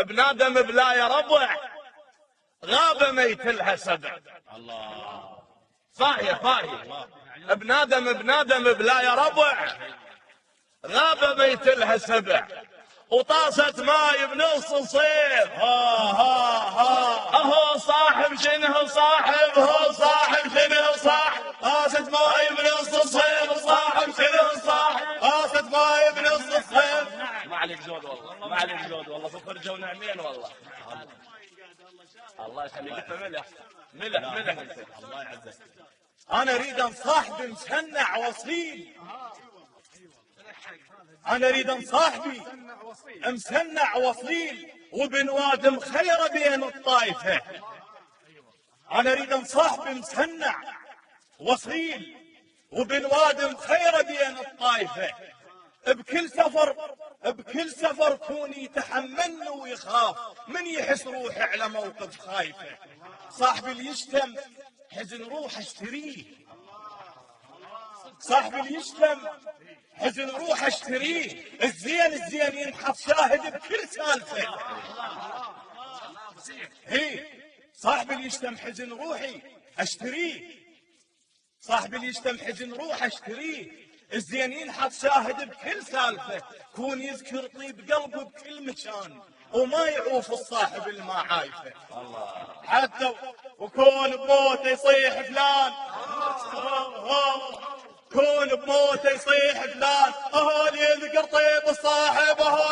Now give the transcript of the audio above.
ابن آدم بلا يا ربع غاب ميت لها سبع. الله فاهية ابن آدم بلا يا ربع غاب ميت لها سبع. وطاسة ماي بنص الصيف اهو صاحب شنه صاحب هو صاحب شنه صاحب. طاسة ماي بنص الصيف صاحب شنه صاحب. طاسة ماي بنص الصيف. ما عليك زود والله ما عليك زود والله فخرجة ونعمين والله. الله يخليك ملح الله يعزك. انا اريد صاحبي مصنع وصيل. انا اريد صاحبي مصنع وصيل وبن وادم خير بين الطائفة. انا اريد صاحبي مصنع وصيل وبن وادم خير بين الطائفة. بكل سفر كوني يتحملني ويخاف من يحس روحي على موقف خايفة. صاحبي اللي يشتم حزن روح اشتريه. صاحبي اللي يشتم حزن روح اشتريه. الزين ينحط شاهد بكل سالفة. هي صاحبي اللي يشتم حزن روحي اشتريه. صاحبي اللي يشتم حزن روح اشتريه. الزين ينحط شاهد بكل سالفة. كون يذكر طيب قلبه بكل مكان وما يعوف الصاحب اللي ما عايفه. حتى وكون بموته يصيح فلان كون بموته يصيح فلان اهو اللي يذكر طيب الصاحب اهو